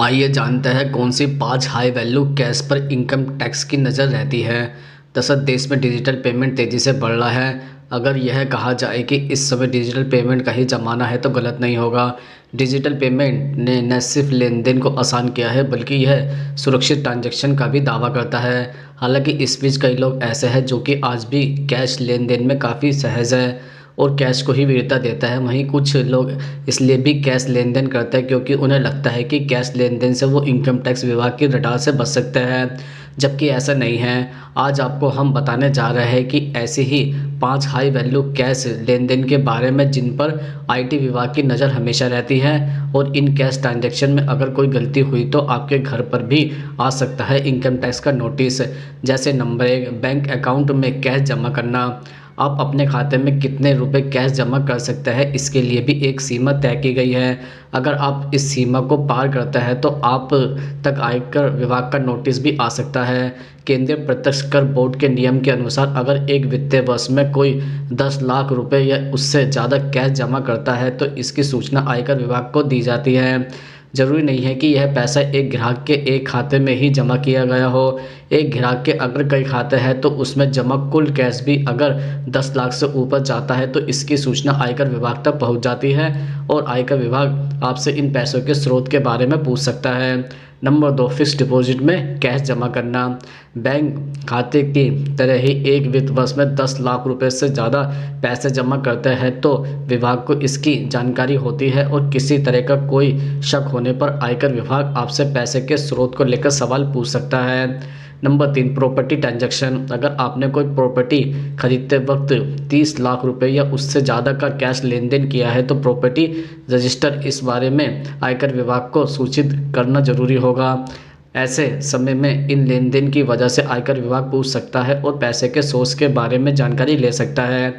आइए जानते हैं कौन सी 5 हाई वैल्यू कैश पर इनकम टैक्स की नज़र रहती है। दरअसल देश में डिजिटल पेमेंट तेज़ी से बढ़ रहा है। अगर यह कहा जाए कि इस समय डिजिटल पेमेंट का ही ज़माना है तो गलत नहीं होगा। डिजिटल पेमेंट ने न सिर्फ लेन देन को आसान किया है बल्कि यह सुरक्षित ट्रांजैक्शन का भी दावा करता है। हालांकि इस बीच कई लोग ऐसे हैं जो कि आज भी कैश लेन देन में काफ़ी सहज है और कैश को ही वीरता देता है। वहीं कुछ लोग इसलिए भी कैश लेन देन करते हैं क्योंकि उन्हें लगता है कि कैश लेन देन से वो इनकम टैक्स विभाग की रडार से बच सकते हैं, जबकि ऐसा नहीं है। आज आपको हम बताने जा रहे हैं कि ऐसी ही 5 हाई वैल्यू कैश लेन देन के बारे में जिन पर आईटी विभाग की नज़र हमेशा रहती है और इन कैश ट्रांजैक्शन में अगर कोई गलती हुई तो आपके घर पर भी आ सकता है इनकम टैक्स का नोटिस। जैसे नंबर 1, बैंक अकाउंट में कैश जमा करना। आप अपने खाते में कितने रुपए कैश जमा कर सकते हैं इसके लिए भी एक सीमा तय की गई है। अगर आप इस सीमा को पार करते हैं तो आप तक आयकर विभाग का नोटिस भी आ सकता है। केंद्रीय प्रत्यक्ष कर बोर्ड के नियम के अनुसार अगर एक वित्तीय वर्ष में कोई 10 लाख रुपए या उससे ज़्यादा कैश जमा करता है तो इसकी सूचना आयकर विभाग को दी जाती है। ज़रूरी नहीं है कि यह पैसा एक ग्राहक के एक खाते में ही जमा किया गया हो। एक ग्राहक के अगर कई खाते हैं तो उसमें जमा कुल कैश भी अगर 10 लाख से ऊपर जाता है तो इसकी सूचना आयकर विभाग तक पहुंच जाती है और आयकर विभाग आपसे इन पैसों के स्रोत के बारे में पूछ सकता है। नंबर 2, फिक्स्ड डिपॉजिट में कैश जमा करना। बैंक खाते की तरह ही एक वित्त वर्ष में 10 लाख रुपए से ज़्यादा पैसे जमा करते हैं तो विभाग को इसकी जानकारी होती है और किसी तरह का कोई शक होने पर आयकर विभाग आपसे पैसे के स्रोत को लेकर सवाल पूछ सकता है। Number 3, property transaction. अगर आपने कोई प्रॉपर्टी खरीदते वक्त 30 लाख रुपए या उससे ज़्यादा का कैश लेन देन किया है तो प्रॉपर्टी रजिस्टर इस बारे में आयकर विभाग को सूचित करना जरूरी होगा। ऐसे समय में इन लेन देन की वजह से आयकर विभाग पूछ सकता है और पैसे के सोर्स के बारे में जानकारी ले सकता है।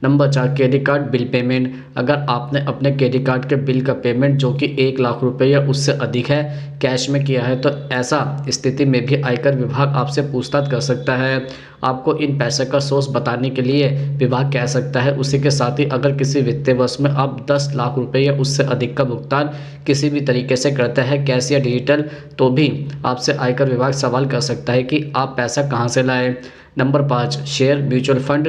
Number 4, credit card bill payment. अगर आपने अपने क्रेडिट कार्ड के बिल का पेमेंट जो कि 1 लाख रुपए या उससे अधिक है कैश में किया है तो ऐसा स्थिति में भी आयकर विभाग आपसे पूछताछ कर सकता है। आपको इन पैसे का सोर्स बताने के लिए विभाग कह सकता है। उसी के साथ ही अगर किसी वित्तीय वर्ष में आप 10 लाख रुपए या उससे अधिक का भुगतान किसी भी तरीके से करते हैं कैश या डिजिटल तो भी आपसे आयकर विभाग सवाल कर सकता है कि आप पैसा कहाँ से लाए। Number 5, share mutual fund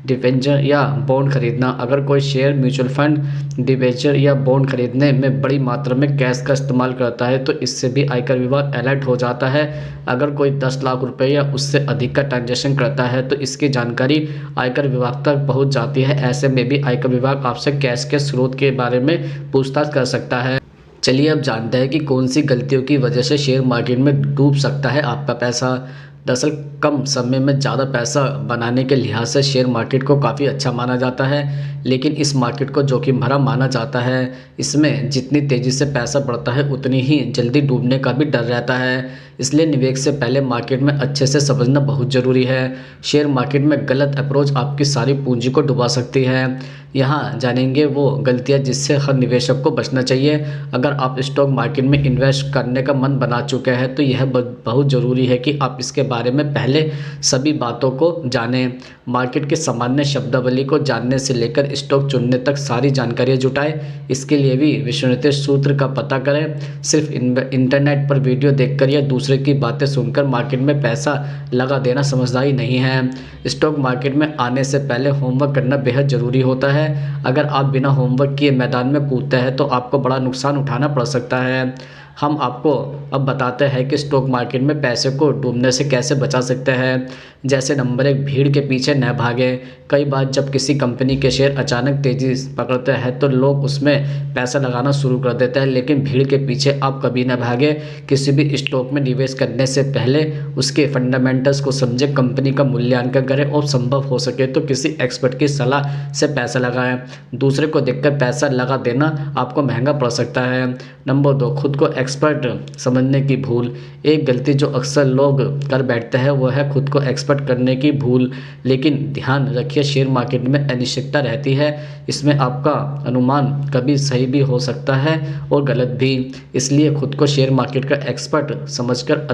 debenture या बॉन्ड खरीदना। अगर कोई शेयर म्यूचुअल फंड डिबेंचर या बॉन्ड खरीदने में बड़ी मात्रा में कैश का इस्तेमाल करता है तो इससे भी आयकर विभाग अलर्ट हो जाता है। अगर कोई 10 लाख रुपए या उससे अधिक का ट्रांजैक्शन करता है तो इसकी जानकारी आयकर विभाग तक पहुंच जाती है। ऐसे में भी आयकर विभाग आपसे कैश के स्रोत के बारे में पूछताछ कर सकता है। चलिए अब जानते हैं कि कौन सी गलतियों की वजह से शेयर मार्केट में डूब सकता है आपका पैसा। दरअसल कम समय में ज़्यादा पैसा बनाने के लिहाज से शेयर मार्केट को काफ़ी अच्छा माना जाता है, लेकिन इस मार्केट को जोखिम भरा माना जाता है। इसमें जितनी तेज़ी से पैसा बढ़ता है उतनी ही जल्दी डूबने का भी डर रहता है। इसलिए निवेश से पहले मार्केट में अच्छे से समझना बहुत ज़रूरी है। शेयर मार्केट में गलत अप्रोच आपकी सारी पूंजी को डुबा सकती है। यहाँ जानेंगे वो गलतियाँ जिससे हर निवेशक को बचना चाहिए। अगर आप स्टॉक मार्केट में इन्वेस्ट करने का मन बना चुके हैं तो यह बहुत ज़रूरी है कि आप इसके बारे में पहले सभी बातों को जानें। मार्केट के सामान्य शब्दावली को जानने से लेकर स्टॉक चुनने तक सारी जानकारियाँ जुटाएं। इसके लिए भी विश्वसनीय सूत्र का पता करें। सिर्फ इंटरनेट पर वीडियो देखकर या दूसरे की बातें सुनकर मार्केट में पैसा लगा देना समझदारी नहीं है। स्टॉक मार्केट में आने से पहले होमवर्क करना बेहद ज़रूरी होता है। अगर आप बिना होमवर्क किए मैदान में कूदते हैं तो आपको बड़ा नुकसान उठाना पड़ सकता है। हम आपको अब बताते हैं कि स्टॉक मार्केट में पैसे को डूबने से कैसे बचा सकते हैं। जैसे नंबर 1, भीड़ के पीछे न भागें। कई बार जब किसी कंपनी के शेयर अचानक तेज़ी पकड़ते हैं तो लोग उसमें पैसा लगाना शुरू कर देते हैं, लेकिन भीड़ के पीछे आप कभी न भागें। किसी भी स्टॉक में निवेश करने से पहले उसके फंडामेंटल्स को समझें, कंपनी का मूल्यांकन करें और संभव हो सके तो किसी एक्सपर्ट की सलाह से पैसा लगाएं। दूसरे को देखकर पैसा लगा देना आपको महंगा पड़ सकता है। नंबर 2, खुद को एक्सपर्ट समझने की भूल। एक गलती जो अक्सर लोग कर बैठते हैं वह है खुद को एक्सपर्ट करने की भूल। लेकिन ध्यान रखिए, शेयर मार्केट में अनिश्चितता रहती है। इसमें आपका अनुमान कभी सही भी हो सकता है और गलत भी। इसलिए खुद को शेयर मार्केट का एक्सपर्ट समझकर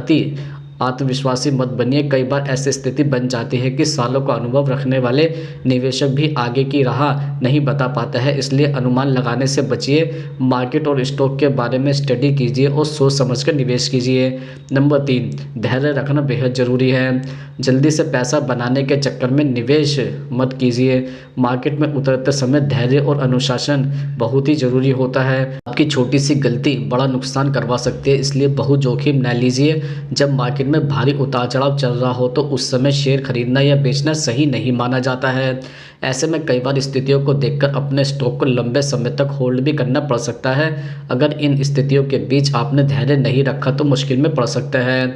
आत्मविश्वासी मत बनिए। कई बार ऐसी स्थिति बन जाती है कि सालों का अनुभव रखने वाले निवेशक भी आगे की राह नहीं बता पाता है, इसलिए अनुमान लगाने से बचिए। मार्केट और स्टॉक के बारे में स्टडी कीजिए और सोच समझकर निवेश कीजिए। नंबर 3, धैर्य रखना बेहद ज़रूरी है। जल्दी से पैसा बनाने के चक्कर में निवेश मत कीजिए। मार्केट में उतरते समय धैर्य और अनुशासन बहुत ही ज़रूरी होता है। आपकी छोटी सी गलती बड़ा नुकसान करवा सकती है, इसलिए बहुत जोखिम न लीजिए। जब मार्केट में भारी उतार चढ़ाव चल रहा हो तो उस समय शेयर खरीदना या बेचना सही नहीं माना जाता है। ऐसे में कई बार स्थितियों को देखकर अपने स्टॉक को लंबे समय तक होल्ड भी करना पड़ सकता है। अगर इन स्थितियों के बीच आपने धैर्य नहीं रखा तो मुश्किल में पड़ सकता है।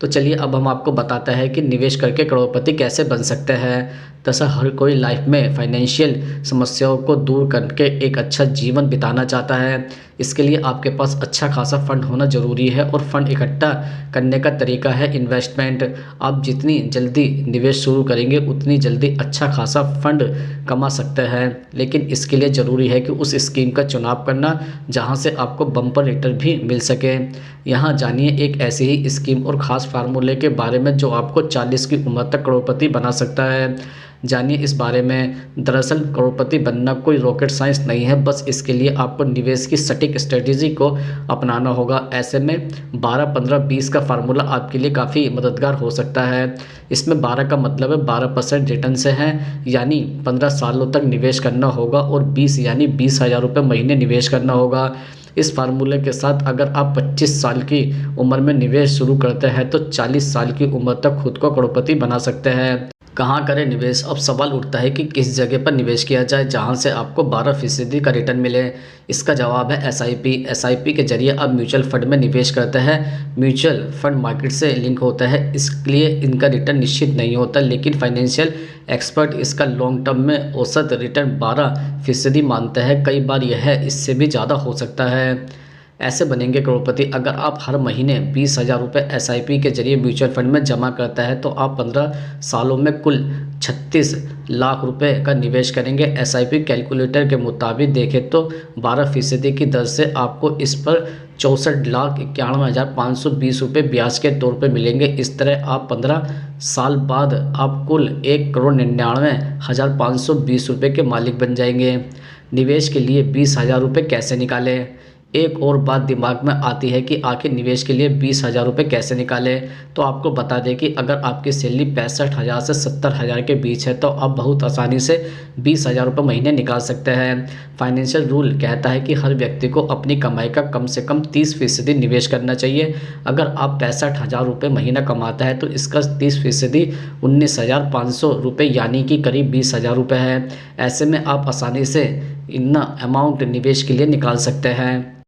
तो चलिए अब हम आपको बताते हैं कि निवेश करके करोड़पति कैसे बन सकते हैं। दरअसल हर कोई लाइफ में फाइनेंशियल समस्याओं को दूर करके एक अच्छा जीवन बिताना चाहता है। इसके लिए आपके पास अच्छा खासा फंड होना ज़रूरी है और फंड इकट्ठा करने का तरीका है इन्वेस्टमेंट। आप जितनी जल्दी निवेश शुरू करेंगे उतनी जल्दी अच्छा खासा फंड कमा सकते हैं, लेकिन इसके लिए ज़रूरी है कि उस स्कीम का चुनाव करना जहां से आपको बम्पर रिटर्न भी मिल सके। यहाँ जानिए एक ऐसी ही स्कीम और ख़ास फार्मूले के बारे में जो आपको 40 की उम्र तक करोड़पति बना सकता है। जानिए इस बारे में। दरअसल करोड़पति बनना कोई रॉकेट साइंस नहीं है, बस इसके लिए आपको निवेश की सटीक स्ट्रेटेजी को अपनाना होगा। ऐसे में 12-15-20 का फार्मूला आपके लिए काफ़ी मददगार हो सकता है। इसमें 12 का मतलब है 12% रिटर्न से है, यानी 15 सालों तक निवेश करना होगा, और 20 यानी 20,000 रुपये महीने निवेश करना होगा। इस फार्मूले के साथ अगर आप 25 साल की उम्र में निवेश शुरू करते हैं तो 40 साल की उम्र तक खुद को करोड़पति बना सकते हैं। कहाँ करें निवेश? अब सवाल उठता है कि किस जगह पर निवेश किया जाए जहां से आपको 12% का रिटर्न मिले। इसका जवाब है एसआईपी। एसआईपी के जरिए आप म्यूचुअल फंड में निवेश करते हैं। म्यूचुअल फंड मार्केट से लिंक होता है, इसलिए इनका रिटर्न निश्चित नहीं होता, लेकिन फाइनेंशियल एक्सपर्ट इसका लॉन्ग टर्म में औसत रिटर्न 12% मानते हैं। कई बार यह इससे भी ज़्यादा हो सकता है। ऐसे बनेंगे करोड़पति। अगर आप हर महीने 20,000 रुपये एसआईपी के जरिए म्यूचुअल फंड में जमा करता है तो आप 15 सालों में कुल 36 लाख रुपए का निवेश करेंगे। एसआईपी कैलकुलेटर के मुताबिक देखें तो 12% की दर से आपको इस पर 64,91,520 रुपये ब्याज के तौर पर मिलेंगे। इस तरह आप 15 साल बाद आप कुल 1,99,520 रुपये के मालिक बन जाएंगे। निवेश के लिए 20,000 रुपये कैसे निकालें? एक और बात दिमाग में आती है कि आखिर निवेश के लिए 20,000 रुपये कैसे निकालें। तो आपको बता दें कि अगर आपकी सैलरी 65,000 से 70,000 के बीच है तो आप बहुत आसानी से 20,000 रुपये महीने निकाल सकते हैं। फाइनेंशियल रूल कहता है कि हर व्यक्ति को अपनी कमाई का कम से कम 30% निवेश करना चाहिए। अगर आप 65,000 रुपये महीना कमाता है तो इसका 30% 19,500 रुपये यानी कि करीब 20,000 रुपये है। ऐसे में आप आसानी से इतना अमाउंट निवेश के लिए निकाल सकते हैं।